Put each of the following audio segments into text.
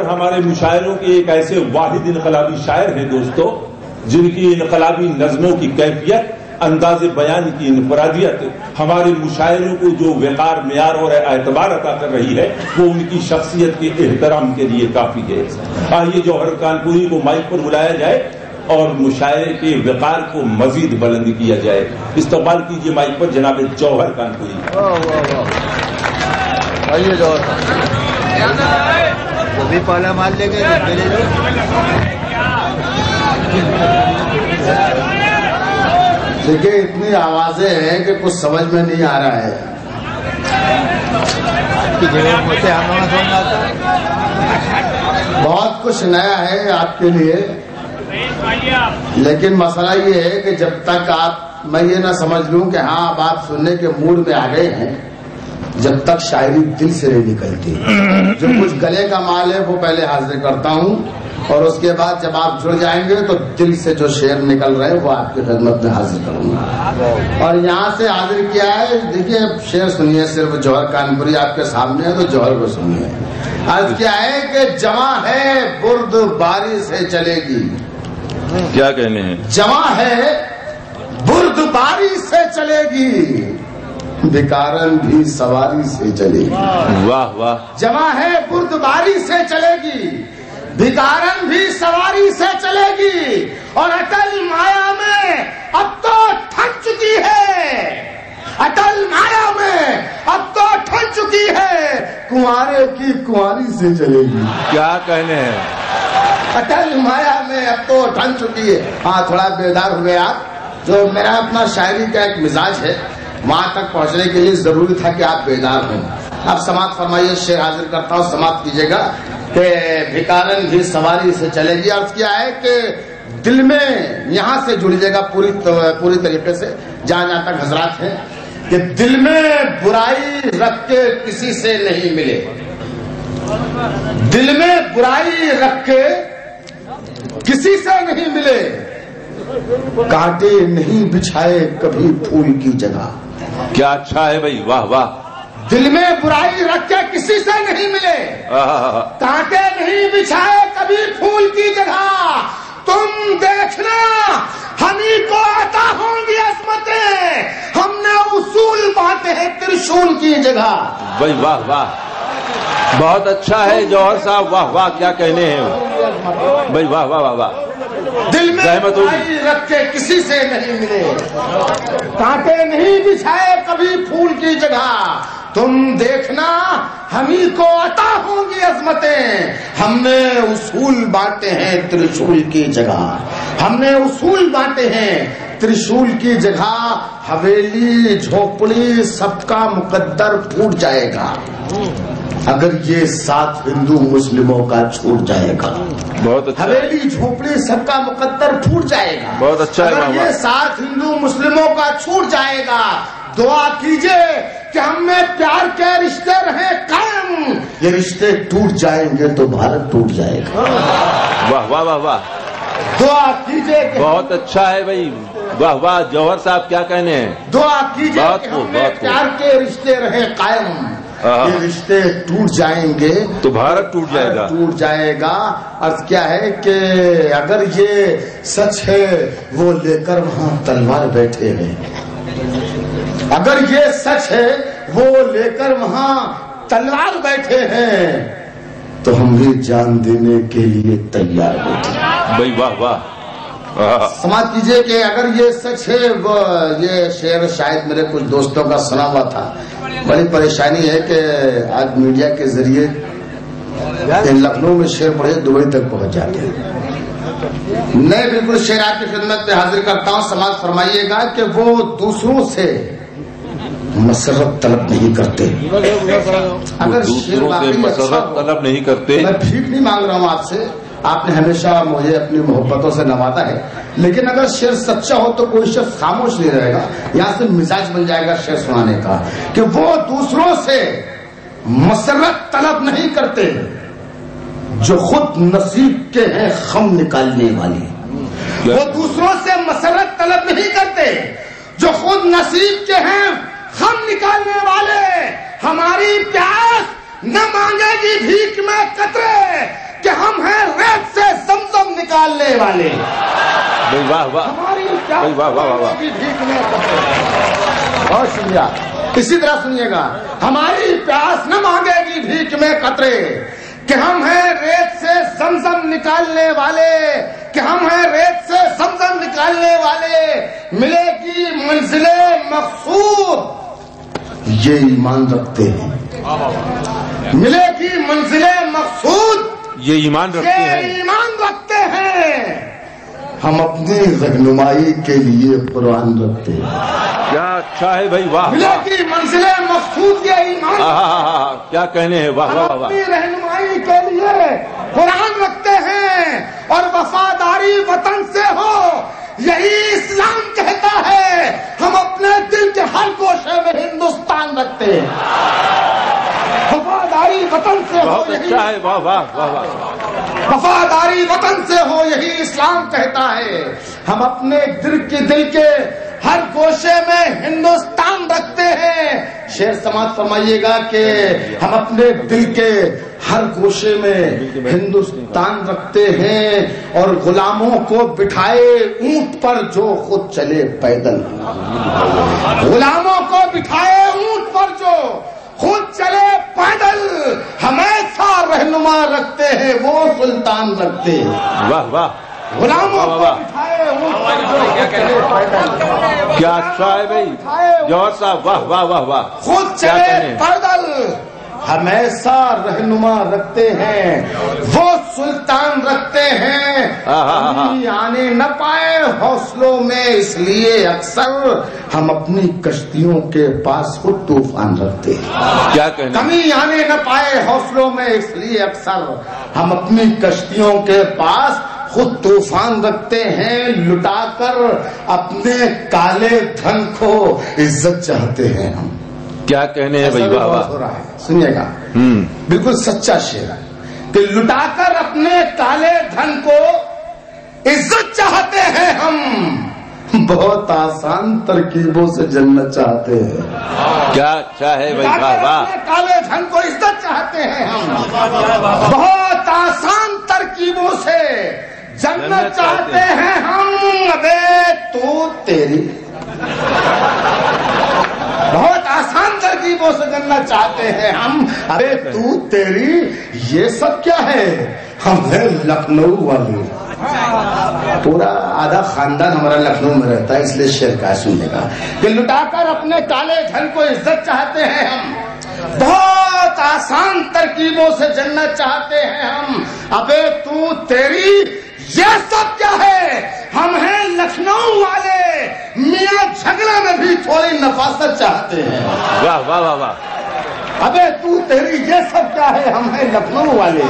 ہمارے مشاعروں کے ایک ایسے واحد انقلابی شاعر ہیں دوستو، جن کی انقلابی نظموں کی کیفیت، انداز بیان کی انفرادیت ہمارے مشاعروں کو جو وقار، معیار اور اعتبار عطا کر رہی ہے، وہ ان کی شخصیت کے احترام کے لیے کافی ہے۔ آئیے جوہر کانپوری کو مائک پر بلایا جائے اور مشاعرے کے وقار کو مزید بلند کیا جائے۔ استقبال کیجیے مائک پر جناب جوہر کانپوری۔ آئیے جوہر بھی پہلا مال لے گئے۔ دیکھیے اتنی آوازیں ہیں کہ کچھ سمجھ میں نہیں آ رہا ہے۔ بہت کچھ نیا ہے آپ کے لیے، لیکن مسئلہ یہ ہے کہ جب تک میں یہ نہ سمجھ لوں کہ ہاں اب آپ سننے کے موڈ میں آ گئے ہیں، جب تک شاعری دل سے نہیں نکلتی۔ جو کچھ گلے کا مال ہے وہ پہلے حاضر کرتا ہوں، اور اس کے بعد جب آپ جڑ جائیں گے تو دل سے جو شعر نکل رہے ہیں وہ آپ کی خدمت میں حاضر کروں گا۔ اور یہاں سے حاضر کیا ہے، دیکھیے شعر سنیے، صرف جوہر کانپوری آپ کے سامنے ہے تو جوہر کو سنیے۔ عرض کیا ہے کہ جمع ہے برد باری سے چلے گی۔ کیا کہنے ہیں؟ جمع ہے برد باری سے چلے گی، بکارن بھی سواری سے چلے گی۔ واہ واہ۔ جمع ہے برد باری سے چلے گی، بھکارن بھی سواری سے چلے گی، اور اٹل مایا میں اب تو ٹھن چکی ہے، اٹل مایا میں اب تو ٹھن چکی ہے، کنوارے کی کنواری سے چلے گی۔ کیا کہنے ہیں؟ اٹل مایا میں اب تو ٹھن چکی ہے۔ ہاں تھوڑا بیدار ہوئے آپ، جو میرا اپنا شاعری کا ایک مزاج ہے، وہاں تک پہنچنے کے لیے ضروری تھا کہ آپ بیدار ہوں۔ اب سماعت فرمائیے، شعر حاضر کرتا ہوں، سماعت کیجیے گا کہ بھکارن بھی سواری سے چلے گی۔ عرض کیا ہے کہ دل میں یہاں سے جڑیے گا پوری طریقے سے، جہاں جہاں تک حضرات ہیں، کہ دل میں برائی رکھ کے کسی سے نہیں ملے، دل میں برائی رکھ کے کسی سے نہیں ملے، کانٹے نہیں بچھائے کبھی پھول کی جگہ۔ کیا اچھا ہے بھائی، واہ واہ۔ دل میں برائی رکھ کے کسی سے نہیں ملے، کانٹے نہیں بچھائے کبھی پھول کی جگہ، تم دیکھنا ہم ہی کو عطا ہوں گی عصمتیں، ہم نے اصول بانٹے ہیں ترشول کی جگہ۔ بھائی واہ واہ، بہت اچھا ہے جوہر صاحب، واہ واہ، کیا کہنے ہیں بھائی، واہ واہ واہ واہ۔ دل میں برائی رکھ کے کسی سے نہیں ملے، کانٹے نہیں بچھائے کبھی پھول کی جگہ، تم دیکھنا ہم ہی کو عطا ہوں گی عظمتیں، ہم نے اصول بانٹے ہیں ترشول کی جگہ، ہم نے اصول بانٹے ہیں ترشول کی جگہ، حویلی جھوپڑی سب کا مقدر پھوٹ جائے گا اگر یہ ساتھ ہندو مسلموں کا چھوٹ جائے گا۔ بہت اچھا۔ حویلی جھوپڑی سب کا مقدر پھوٹ جائے گا، بہت اچھا ہے، اگر یہ ساتھ ہندو مسلموں کا چھوٹ جائے گا۔ دعا کیجئے کہ ہم میں پیار کے رشتے رہیں قائم، یہ رشتے ٹوٹ جائیں گے تو بھارت ٹوٹ جائے گا۔ واہ واہ واہ واہ، دعا کیجئے کہ بہت اچھا ہے بھائی، واہ واہ۔ جوہر صاحب کیا کہنے ہیں؟ دعا کیجئے کہ ہم میں پیار کے رشتے رہیں قائم، یہ رشتے ٹوٹ جائیں گے تو بھارت ٹوٹ جائے گا، ٹوٹ جائے گا۔ عرض کیا ہے کہ اگر یہ سچ ہے وہ لے کر وہاں تلوار بیٹھے ہیں، اگر یہ سچ ہے وہ لے کر وہاں تلوار بیٹھے ہیں، تو ہم بھی جان دینے کے لیے تیار بیٹھے ہیں۔ بھائی واہ واہ۔ سمجھ کیجئے کہ اگر یہ سچ ہے، وہ یہ شعر شاید میرے کچھ دوستوں کا سنا ہوا تھا۔ بڑی پریشانی ہے کہ آج میڈیا کے ذریعے لکھنؤ میں شعر پڑھے دبئی تک پہنچ جاتے ہیں۔ میں بالکل شعر آپ کی خدمت میں حاضر کرتا ہوں، سماعت فرمائیے گا کہ وہ دوسروں سے مسرت طلب نہیں کرتے، اگر دوسروں سے مسرت طلب نہیں کرتے۔ میں بھیک نہیں مانگ رہا ہوں آپ سے، آپ نے ہمیشہ مجھے اپنی محبتوں سے نوازا ہے، لیکن اگر شعر سچا ہو تو کوئی شخص خاموش نہیں رہے گا، یہاں سے مزاج بن جائے گا شعر سنانے کا، کہ وہ دوسروں سے مسرت طلب نہیں کرتے جو خود نصیب کے ہیں خم نکالنے والے، وہ دوسروں سے مسرت طلب نہیں کرتے جو خود نصیب کے ہیں خم نکالنے والے، ہماری پیاس نہ مانگے گی بھیک میں قطرے، والے واہ واہ ہماری واہ واہ واہ کی بھیک میں قطرے. بہت شکریہ. اسی طرح سنیے گا. ہماری پیاس نہ مانگے گی بھیک میں قطرے کہ ہم ہیں ریت سے زمزم نکالنے والے, کہ ہم ہیں ریت سے زمزم نکالنے والے. ملے گی منزل مقصود یہ ایمان رکھتے ہیں. ملے گی منزل مقصود یہ ایمان رکھتے ہیں. یہ ایمان رکھتے ہیں. ہم اپنی رہنمائی کے لیے قرآن رکھتے ہیں. کیا اچھا ہے بھائی, واہ ملے واہ, گی منزل مقصود یہ ایمان کیا کہنے ہیں, واہ ہم واہ واہ. اپنی رہنمائی کے لیے قرآن رکھتے ہیں اور وفاداری وطن سے ہو یہی اسلام کہتا ہے. ہم اپنے دل کے ہر گوشے میں ہندوستان رکھتے ہیں. وفاداری وطن سے ہو بہت یہی اچھا ہے, واہ واہ واہ واہ. وفاداری وطن سے ہو یہی اسلام کہتا ہے. ہم اپنے دل کے ہر گوشے میں ہندوستان رکھتے ہیں. شعر سماعت فرمائیے گا کہ ہم اپنے دل کے ہر گوشے میں ہندوستان رکھتے ہیں اور غلاموں کو بٹھائے اونٹ پر جو خود چلے پیدل. غلاموں کو بٹھائے اونٹ پر جو خود چلے پیدل. ہمیشہ رہنما رکھتے ہیں وہ سلطان رکھتے ہیں. واہ واہ, غلاموں کو بٹھائے اونٹ پر جو خود چلے پیدل. کیا اچھا ہے بھائی جوہر صاحب, واہ واہ واہ واہ. خود چلے پیدل ہمیشہ رہنما رکھتے ہیں وہ سلطان رکھتے ہیں. کمی آنے نہ پائے حوصلوں میں اس لیے اکثر ہم اپنی کشتیوں کے پاس خود طوفان رکھتے ہیں. کیا کہنا, کمی آنے نہ پائے حوصلوں میں اس لیے اکثر ہم اپنی کشتیوں کے پاس خود طوفان رکھتے ہیں. لٹا کر اپنے کالے دھن کو عزت چاہتے ہیں ہم. کیا کہنے ہیں بھائی, واہ واہ. ہو رہا ہے, سنیے گا. بالکل سچا شعر ہے کہ لٹا کر اپنے کالے دھن کو عزت چاہتے ہیں ہم. بہت آسان ترکیبوں سے جنت چاہتے ہیں. کیا اچھا ہے بھائی, واہ واہ. کالے دھن کو عزت چاہتے ہیں ہم. بہت آسان ترکیبوں سے جنت چاہتے ہیں ہم. ابے تو تیری بہت آسان ترکیبوں سے جنت چاہتے ہیں ہم. ارے تو تیری یہ سب کیا ہے, ہم ہیں لکھنؤ والے. پورا آدھا خاندان ہمارا لکھنؤ میں رہتا ہے, اس لیے شعر کا سننے کا کہ لٹا کر اپنے کالے دھن کو عزت چاہتے ہیں ہم. بہت آسان ترکیبوں سے جنت چاہتے ہیں ہم. ابے تو تیری یہ سب کیا ہے, ہم ہیں لکھنؤ والے. میاں جھگڑے میں بھی تھوڑی نفاست چاہتے ہیں. واہ واہ واہ واہ. ابے تو تیری یہ سب کیا ہے, ہم ہیں لکھنؤ والے.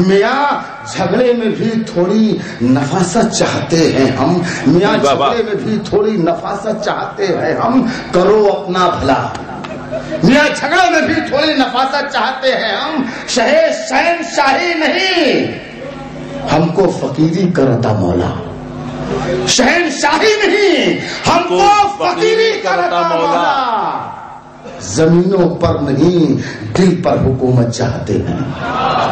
میاں جھگڑے میں بھی تھوڑی نفاست چاہتے ہیں ہم. میاں جھگڑے میں بھی تھوڑی نفاست چاہتے ہیں ہم. کرو اپنا بھلا. میاں جھگڑے میں بھی تھوڑی نفاست چاہتے ہیں ہم. شہن شاہی نہیں ہم کو فقیری کرتا مولا. شہنشاہی نہیں ہم کو فقیری کرتا مولا. زمینوں پر نہیں دل پر حکومت چاہتے ہیں.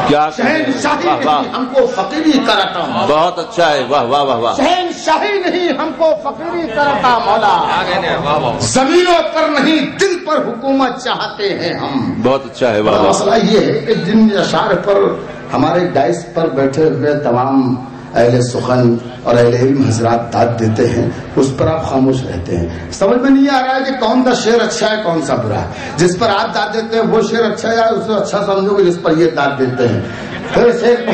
کیا شہنشاہی نہیں ہم کو فقیری کرتا مولا. بہت اچھا ہے, واہ واہ واہ واہ. شہنشاہی نہیں ہم کو فقیری کرتا مولا. زمینوں پر نہیں دل پر حکومت چاہتے ہیں ہم. بہت اچھا ہے, واہ واہ. مسئلہ یہ ہے کہ جن اشعار پر ہمارے ڈائس پر بیٹھے ہوئے تمام اہل سخن اور اہل علم حضرات داد دیتے ہیں اس پر آپ خاموش رہتے ہیں. سمجھ میں نہیں آ رہا ہے کہ کون سا شعر اچھا ہے کون سا برا ہے. جس پر آپ داد دیتے ہیں وہ شعر اچھا ہے, اسے اچھا سمجھو گے جس پر یہ داد دیتے ہیں. پھر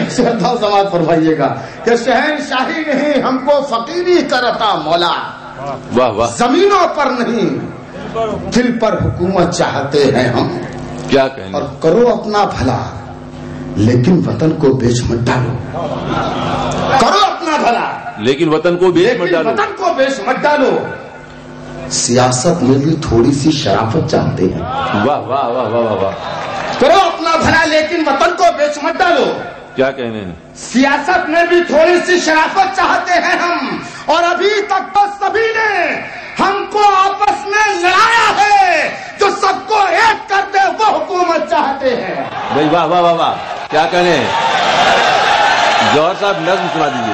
سماعت فرمائیے گا کہ شہنشاہی نہیں ہم کو فقیری کرتا مولا. واہ واہ. زمینوں پر نہیں دل پر حکومت چاہتے ہیں ہم. کیا کہنا, اور کرو اپنا بھلا لیکن وطن کو بیچ مت ڈالو. کرو اپنا بھلا لیکن وطن کو بیچ مت ڈالو. وطن کو بیچ مت ڈالو. سیاست میں بھی تھوڑی سی شرافت چاہتے ہیں. واہ واہ واہ واہ واہ. کرو اپنا بھلا لیکن وطن کو بیچ مت ڈالو. کیا کہنے ہیں, سیاست میں بھی تھوڑی سی شرافت چاہتے ہیں ہم. اور ابھی تک تو سبھی نے ہم کو آپس میں لڑایا ہے. جو سب کو ایک کر دے وہ حکومت چاہتے ہیں. بھائی واہ واہ واہ واہ. کیا کہنے ہیں جوہر صاحب, نظم سنا دیجیے.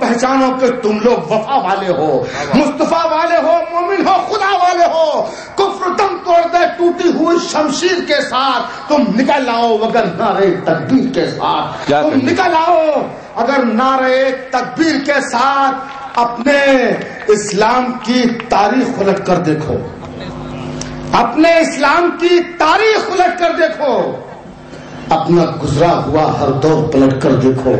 پہچانو کہ تم لوگ وفا والے ہو، مصطفیٰ والے ہو، مومن ہو، خدا والے ہو۔ کفر دم توڑ دے ٹوٹی ہوئی شمشیر کے ساتھ تم نکل آؤ، اگر نعرے تکبیر کے ساتھ تم نکل آؤ، اگر نعرے تکبیر کے ساتھ اپنے اسلام کی تاریخ الٹ کر دیکھو، اپنے اسلام کی تاریخ الٹ کر دیکھو، اپنا گزرا ہوا ہر دور پلٹ کر دیکھو۔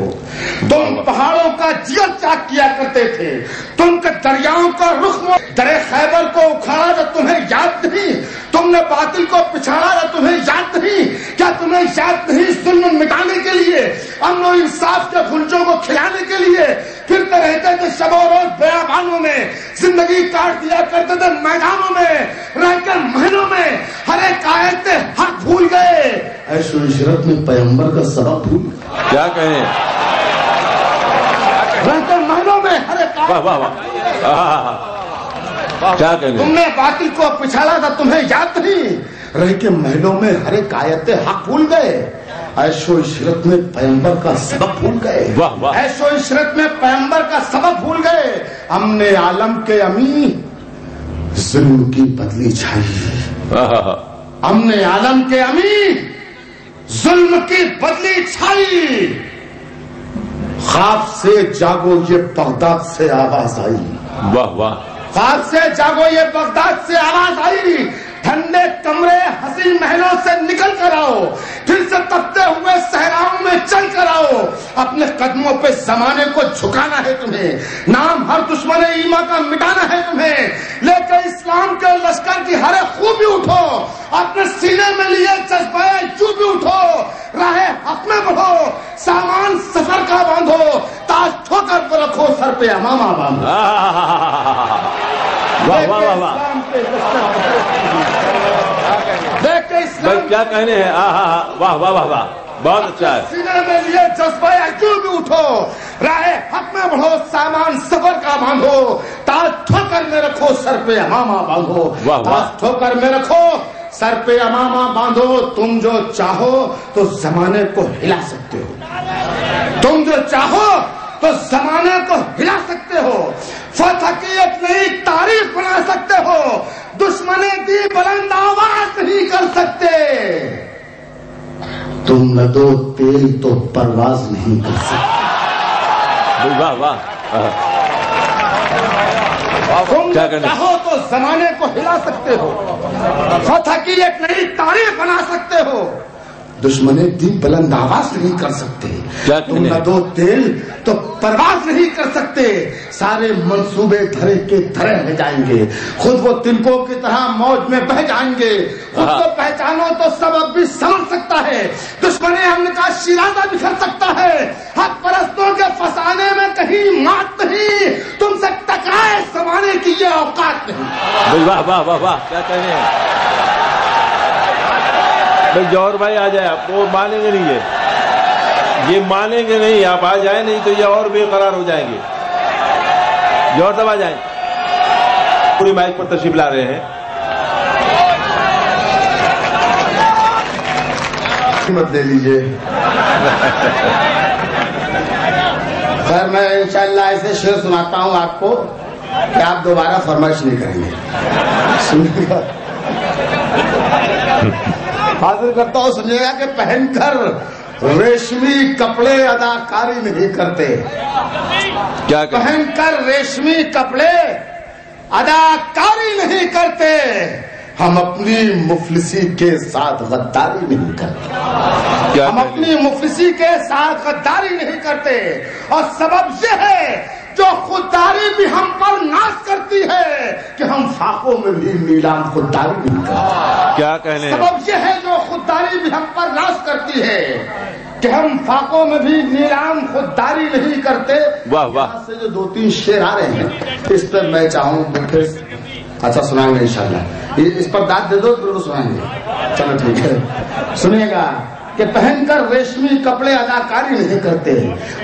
تم پہاڑوں کا جگر چاک کیا کرتے تھے، تم کے دریاؤں کا رخ درے خیبر کو اکھاڑا تو تمہیں یاد نہیں، تم نے باطل کو پچھاڑا تو تمہیں یاد نہیں، کیا تمہیں یاد نہیں ظلم مٹانے کے لیے، امن و انصاف کے گھنچوں کو کھلانے کے لیے پھرتے رہتے تھے شب و روز بیابانوں میں، زندگی کاٹ دیا کرتے تھے میدانوں میں، رہ کر مہینوں میں ہر ایک آیت حق بھول گئے، عیش و عشرت میں پیغمبر کا سبق بھول گئے۔ کیا کہیں، رہ کر مہینوں میں ہر ایک واہ واہ واہ، کیا کہیں، تم نے باطل کو پچھاڑا تھا تمہیں یاد نہیں، رہ کے محلوں میں ہر ایک آیت حق بھول گئے، عیش و عشرت میں پیغمبر کا سبق بھول گئے، واہ واہ، عیش و عشرت میں پیغمبر کا سبق بھول گئے۔ امن عالم کے امین ظلم کی بدلی چھائی، امن عالم کے امین ظلم کی بدلی چھائی، خواب سے جاگو یہ بغداد سے آواز آئی، واہ واہ، خواب سے جاگو یہ بغداد سے آواز آئی، ٹھنڈے کمرے حسین محلوں سے نکل کر آؤ، پھر سے تپتے ہوئے صحراؤں میں چل کر آؤ، اپنے قدموں پہ زمانے کو جھکانا ہے تمہیں، نام ہر دشمن ایمان کا مٹانا ہے تمہیں، لے کر اسلام کے لشکر کی ہر خوبی اٹھو، اپنے سینے میں لیے جذبہ جو بھی اٹھو، راہ حق میں بڑھو، سامان سفر کا باندھو، تاج ٹھوکر پر رکھو، سر پہ امامہ باندھو۔ واہ واہ واہ واہ، بھائی کیا کہنے ہیں، واہ واہ واہ واہ، بہت اچھا ہے۔ سینے میں لیے جذبہ جو بھی اٹھو، راہ حق میں بڑھو، سامان سفر کا باندھو، تاج ٹھوکر میں رکھو، سر پہ امامہ باندھو، تاج ٹھوکر میں رکھو، سر پہ امامہ باندھو، تم جو چاہو تو زمانے کو ہلا سکتے ہو، تم جو چاہو تو زمانے کو ہلا سکتے ہو، فتح کی ایک نئی تاریخ بنا سکتے ہو، دشمن دی بلند آواز نہیں کر سکتے، تم نہ دو تیل تو پرواز نہیں کر سکتے، واہ واہ، تم چاہو تو زمانے کو ہلا سکتے ہو، فتح کی ایک نئی تاریخ بنا سکتے ہو، دشمن دی بلند آواز نہیں کر سکتے، تم نہ دو تیل تو پرواز نہیں کر سکتے، سارے منصوبے دھرے کے دھرے رہ جائیں گے، خود وہ تنکوں کی طرح موج میں بہ جائیں گے، خود کو پہچانو تو سبب بھی سمجھ سکتا ہے، دشمن امن کا شیرازہ بکھر سکتا ہے، حق پرستوں کے فسانے میں کہیں مات نہیں، تم سے ٹکرائے زمانے کی یہ اوقات نہیں۔ واہ واہ واہ واہ، کیا کہنے ہیں بھائی، جوہر بھائی آ جائے، آپ وہ مانیں گے نہیں، یہ مانیں گے نہیں، آپ آ جائیں نہیں تو یہ اور بے قرار ہو جائیں گے، جوہر صاحب آ جائیں، پوری مائک پر تشریف لا رہے ہیں، مت لے لیجیے، خیر میں انشاءاللہ ایسے شعر سناتا ہوں آپ کو کہ آپ دوبارہ فرمائش نہیں کریں گے، سنیے گا، حاضر کرتا ہوں، سنیے گا کہ پہن کر ریشمی کپڑے اداکاری نہیں کرتے، کیا پہن کر ریشمی کپڑے اداکاری نہیں کرتے، ہم اپنی مفلسی کے ساتھ غداری نہیں کرتے، ہم اپنی مفلسی کے ساتھ غداری نہیں کرتے، اور سبب یہ ہے جو خودداری بھی ہم پر ناز کرتی ہے کہ ہم فاقوں میں بھی نیلام خودداری نہیں کرتے، کیا کہنے، سبب یہ ہے جو خودداری بھی ہم پر ناز کرتی ہے کہ ہم فاقوں میں بھی نیلام خودداری نہیں کرتے۔ واہ واہ، یہاں سے جو دو تین شعر آ رہے ہیں اس پر میں چاہوں پھر اچھا سنائیں گے انشاءاللہ، اس پر داد دے دو ضرور سنائیں گے، چلو ٹھیک ہے، سنیے گا کہ پہن کر ریشمی کپڑے اداکاری نہیں کرتے،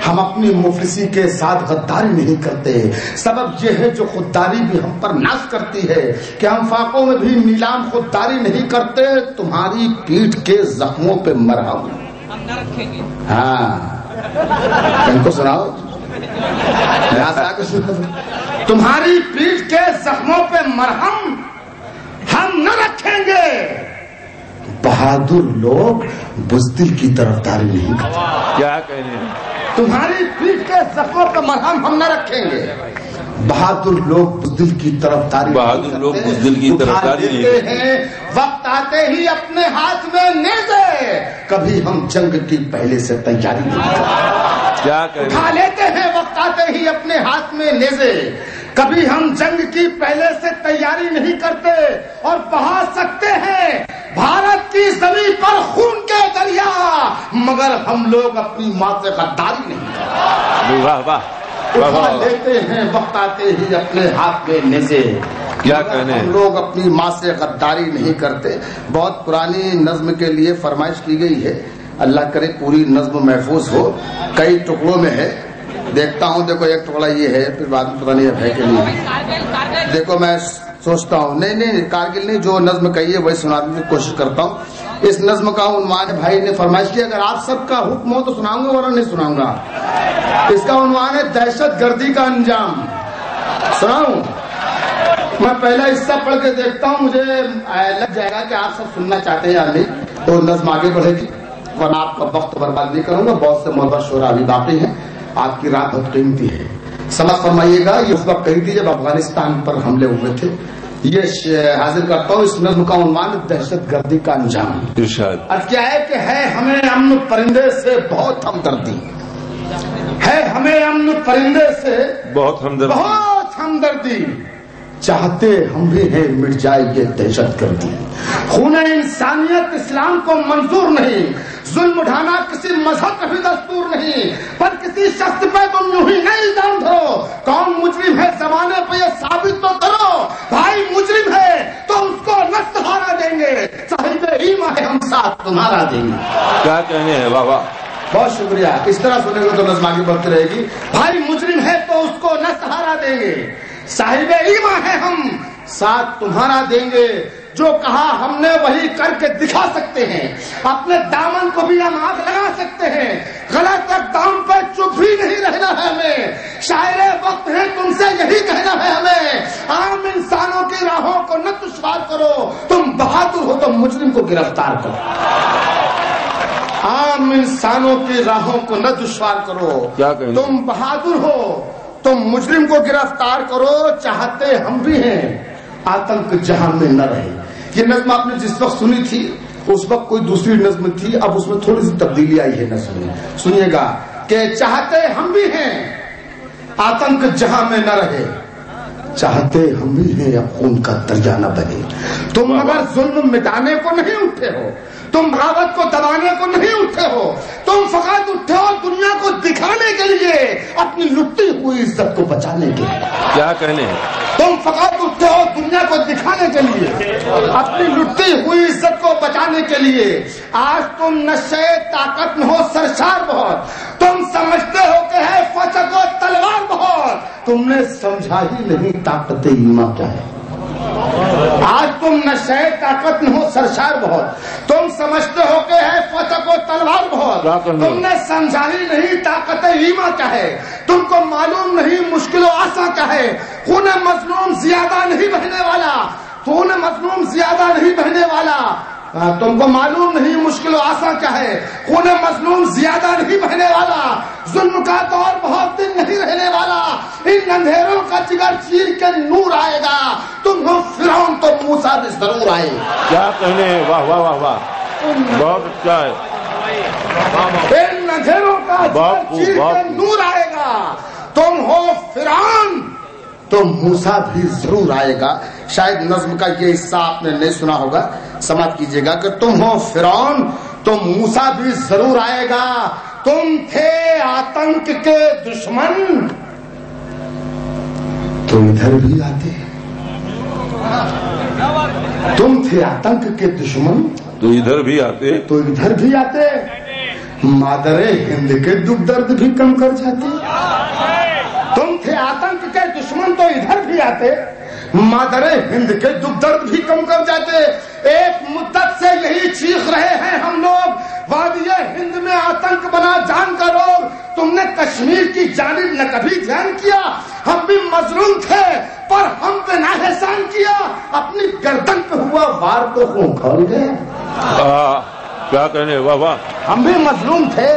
ہم اپنی مفلسی کے ساتھ غداری نہیں کرتے، سبب یہ ہے جو خودداری بھی ہم پر ناز کرتی ہے کہ ہم فاقوں میں بھی نیلام خودداری نہیں کرتے، تمہاری پیٹھ کے زخموں پہ مرہم، ہاں ان کو سناؤ، تمہاری پیٹھ کے زخموں پہ مرہم ہم نہ رکھیں گے، بہادر لوگ بزدل کی طرفداری نہیں کرتے۔ کیا کہنے، تمہاری پیٹھ کے زخموں پہ مرہم ہم نہ رکھیں گے، بہادر لوگ بزدل کی طرفداری، بہادر لوگ بزدل کی طرفداری نہیں کرتے ہیں۔ وقت آتے ہی اپنے ہاتھ میں نیزے، کبھی ہم جنگ کی پہلے سے تیاری نہیں کرتے۔ کیا کہنے، اٹھا لیتے ہیں وقت آتے ہی اپنے ہاتھ میں نیزے، کبھی ہم جنگ کی پہلے سے تیاری نہیں کرتے، اور بہا سکتے ہیں بھارت کی زمین پر خون کے دریا، مگر ہم لوگ اپنی ماں سے غداری نہیں کرتے۔ واہ واہ، اٹھا لیتے ہیں وقت آتے ہی اپنے ہاتھ میں نیزے، کیا کہنے، ہم لوگ اپنی ماں سے غداری نہیں کرتے۔ بہت پرانی نظم کے لیے فرمائش کی گئی ہے، اللہ کرے پوری نظم محفوظ ہو، کئی ٹکڑوں میں ہے، دیکھتا ہوں، دیکھو ایک ٹکڑا یہ ہے، پھر بعد میں پتہ نہیں اب ہے کہ نہیں، دیکھو میں سوچتا ہوں، نہیں کارگل نہیں، جو نظم کہی ہے وہی سنانے کی کوشش کرتا ہوں۔ اس نظم کا عنوان بھائی نے فرمائش کی، اگر آپ سب کا حکم ہو تو سناؤں گا ورنہ نہیں سناؤں گا۔ اس کا عنوان ہے دہشت گردی کا انجام۔ سناؤں؟ میں پہلا حصہ پڑھ کے دیکھتا ہوں، مجھے لگ جائے گا کہ آپ سب سننا چاہتے ہیں یا نہیں، تو نظم آگے بڑھے گی، ورنہ آپ کا وقت برباد نہیں کروں گا، بہت سے محبت شعراء ابھی باقی ہیں، آپ کی رات بہت قیمتی ہے۔ سمجھ فرمائیے گا، یہ اس وقت کہی تھی جب افغانستان پر حملے ہوئے تھے۔ یہ حاضر کرتا ہوں، اس نظم کا عنوان دہشت گردی کا انجام۔ ارشاد، اب کیا ہے کہ ہے ہمیں امن پرندے سے بہت ہمدردی، ہے ہمیں امن پرندے سے بہت ہمدردی، بہت ہمدردی، چاہتے ہم بھی ہیں مٹ جائے یہ دہشت گردی۔ خون انسانیت اسلام کو منظور نہیں، ظلم اٹھانا کسی مذہب کا بھی دستور نہیں، پر کسی شخص پہ تم یوں ہی نہیں الزام دھرو، کون مجرم ہے زمانے پہ یہ ثابت تو کرو، بھائی مجرم ہے تو اس کو نہ سہارا دیں گے، صاحب ایمان ہے ہم ساتھ تمہارا دیں گے۔ کیا کہنے ہیں، واہ واہ، بہت شکریہ۔ اس طرح سنیں گے تو نظم آگے بڑھتی رہے گی۔ بھائی مجرم ہے تو اس کو نہ سہارا دیں گے، صاحب ایمان ہے ہم ساتھ تمہارا دیں گے، جو کہا ہم نے وہی کر کے دکھا سکتے ہیں، اپنے دامن کو بھی ہم آگ لگا سکتے ہیں، غلط اقدام پہ چپ ہی نہیں رہنا ہے ہمیں، شاعر وقت ہے تم سے یہی کہنا ہے ہمیں، عام انسانوں کی راہوں کو نہ دشوار کرو، تم بہادر ہو تو مجرم کو گرفتار کرو، عام انسانوں کی راہوں کو نہ دشوار کرو، تم بہادر ہو تم مجرم کو گرفتار کرو، چاہتے ہم بھی ہیں آتنک جہاں میں نہ رہے۔ یہ نظم آپ نے جس وقت سنی تھی اس وقت کوئی دوسری نظم تھی، اب اس میں تھوڑی سی تبدیلی آئی ہے نظم میں، سنیے گا کہ چاہتے ہم بھی ہیں آتنک جہاں میں نہ رہے، چاہتے ہم بھی ہیں اب خون کا دریا نہ بہے، تم مگر ظلم مٹانے کو نہیں اٹھے ہو، تم بغاوت کو دبانے کو نہیں اٹھے ہو، تم فقط اٹھے ہو دنیا کو دکھانے کے لیے، اپنی لٹی ہوئی عزت کو بچانے کے لیے۔ کیا کہنے ہیں، تم فقط اٹھے ہو دنیا کو دکھانے کے لیے، اپنی لٹی ہوئی عزت کو بچانے کے لیے، آج تم نشے طاقت میں ہو سرشار بہت، تم سمجھتے ہو کہ ہے فتح و تلوار بہت، تم نے سمجھا ہی نہیں طاقت ایمان کیا ہے، آج تم نشے طاقت میں ہو سرشار بہت، تم سمجھتے ہو کہ ہے فتح کو تلوار بہت، تم نے سمجھا ہی نہیں طاقت ایمان کیا ہے، تم کو معلوم نہیں مشکل و آسان کیا ہے، خون مظلوم زیادہ نہیں بہنے والا، خون مظلوم زیادہ نہیں بہنے والا، تم کو معلوم نہیں مشکل و آسان کیا ہے، خون مظلوم زیادہ نہیں بہنے والا، ظلم کا دور بہت دن نہیں رہنے والا، ان اندھیروں کا جگر چیر کے نور آئے گا، تم ہو فرعون تو موسیٰ بھی ضرور آئے گا۔ کیا کہنے ہیں، واہ واہ واہ واہ، بہت اچھا ہے، ان اندھیروں کا جگر چیر کے نور آئے گا، تم ہو فرعون تو موسیٰ بھی ضرور آئے گا۔ شاید نظم کا یہ حصہ آپ نے نہیں سنا ہوگا، سماعت کیجئے گا کہ تم ہو فرعون تو موسیٰ بھی ضرور آئے گا، تم تھے آتنک کے دشمن تو ادھر بھی آتے، تم تھے آتنک کے دشمن تو ادھر بھی آتے، تو ادھر بھی آتے، مادر ہند کے دکھ درد بھی کم کر جاتے، تم تھے آتنک کے دشمن تو ادھر بھی آتے، مادر ہند کے دکھ درد بھی کم کر جاتے، ایک مدت سے یہی چیخ رہے ہیں ہم لوگ، وادی ہند میں آتنک بنا جان کا روگ، تم نے کشمیر کی جانب نہ کبھی دھیان کیا. ہم بھی مظلوم تھے پر ہم پہ نہ احسان کیا. اپنی گردن پہ ہوا وار تو خون کھول گیا. کیا کہنے واہ واہ. ہم بھی مظلوم تھے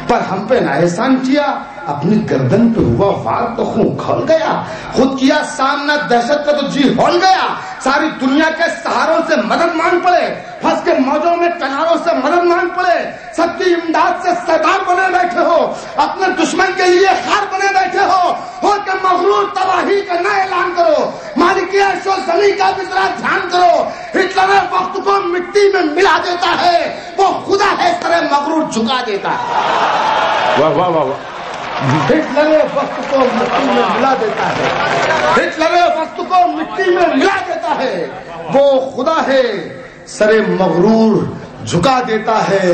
پر ہم پہ نہ احسان کیا. اپنی گردن پہ ہوا وار تو خون کھول گیا. خود کیا سامنا دہشت کا تو جی ہول گیا. ساری دنیا کے سہاروں سے مدد مانگ پڑے. پھنس کے موجوں میں کناروں سے مدد مانگ پڑے. سب کی امداد سے سردار بنے بیٹھے ہو. اپنے دشمن کے لیے خار بنے بیٹھے ہو کہ مغرور تباہی کا نہ اعلان کرو. مالک عرش و زمین کا بھی ذرا دھیان کرو. ہٹلر وقت کو مٹی میں ملا دیتا ہے. وہ خدا ہے سر مغرور جھکا دیتا ہے. واہ واہ واہ. ہٹلر وقت کو مٹی میں ملا دیتا ہے. ہٹلر وقت کو مٹی میں ملا دیتا ہے. وہ خدا ہے سر مغرور جھکا دیتا ہے.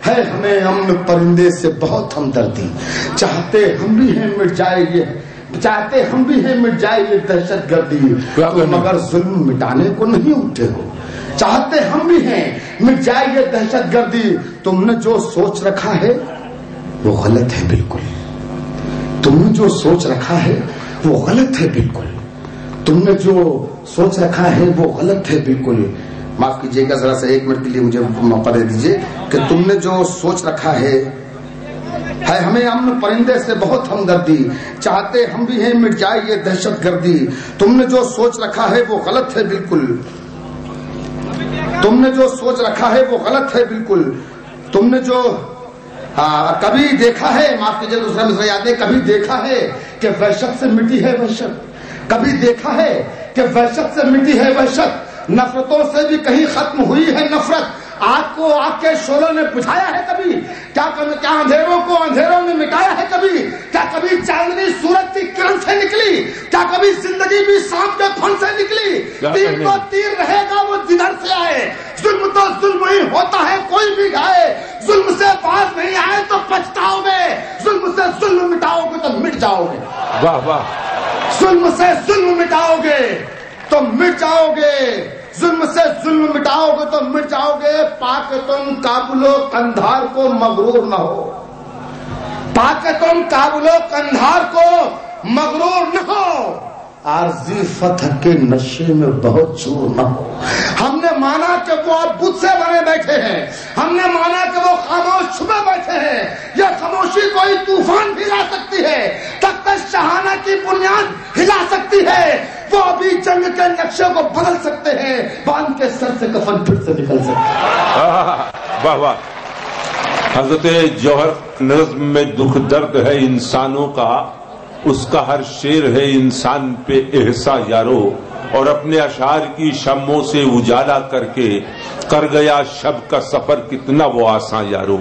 ہے ہمیں امن پرندے سے بہت ہمدردی. چاہتے ہم بھی ہیں مٹ جائے مٹ جائے یہ دہشت گردی. مگر ظلم مٹانے کو نہیں اٹھے ہو. چاہتے ہم بھی ہیں مٹ جائے یہ دہشت گردی. تم نے جو سوچ رکھا ہے وہ غلط ہے بالکل. تم نے جو سوچ رکھا ہے وہ غلط ہے بالکل. تم نے جو سوچ رکھا ہے وہ غلط ہے بالکل. معاف کیجیے گا ذرا سا 1 منٹ کے لیے مجھے موقع دے دیجیے کہ تم نے جو سوچ رکھا ہے ہمیں امن پرندے سے بہت ہمدردی. چاہتے ہم بھی ہیں مٹ جائے یہ دہشت گردی. تم نے جو سوچ رکھا ہے وہ غلط ہے بالکل. تم نے جو سوچ رکھا ہے وہ غلط ہے بالکل. تم نے جو کبھی دیکھا ہے, معاف کیجیے دوسرا مصرع یاد ہے, کبھی دیکھا ہے کہ وحشت سے مٹی ہے وحشت. کبھی دیکھا ہے کہ وحشت سے مٹی ہے وحشت. نفرتوں سے بھی کہیں ختم ہوئی ہے نفرت. آگ کو آگ کے شعلوں نے بجھایا ہے کبھی. کیا اندھیروں کو اندھیروں نے مٹایا ہے کبھی. کیا کبھی چاندنی سورج کی کرن سے نکلی. کیا کبھی زندگی بھی سانپ کے پھن سے نکلی. تیر تو تیر رہے گا وہ جدھر سے آئے. ظلم تو ظلم ہی ہوتا ہے کوئی بھی گائے. ظلم سے باز نہیں آئے تو پچھتاؤ گے. ظلم سے ظلم مٹاؤ گے تو مٹ جاؤ گے. واہ واہ. ظلم سے ظلم مٹاؤ گے تو مٹ جاؤ گے. ظلم سے ظلم مٹاؤ گے تو مٹ جاؤ گے. پاک تم کابل و قندھار کو مغرور نہ ہو. پاک تم کابل و قندھار کو مغرور نہ ہو. عارضی فتح کے نشے میں بہت چور نہ ہو. ہم نے مانا کہ وہ اب بت سے بنے بیٹھے ہیں. ہم نے مانا کہ وہ خاموش چھپے بیٹھے ہیں. یہ خاموشی کوئی طوفان بھی لا سکتی ہے. تخت شاہانہ کی بنیاد ہلا سکتی ہے. وہ ابھی جنگ کے نقشے کو بدل سکتے ہیں. باندھ کے سر سے کفن پھر سے نکل سکتے ہیں. واہ واہ. حضرت جوہر نظم میں دکھ درد ہے انسانوں کا. اس کا ہر شعر ہے انسان پہ احسا یارو. اور اپنے اشعار کی شموں سے اجالا کر کے کر گیا شب کا سفر کتنا وہ آساں یارو.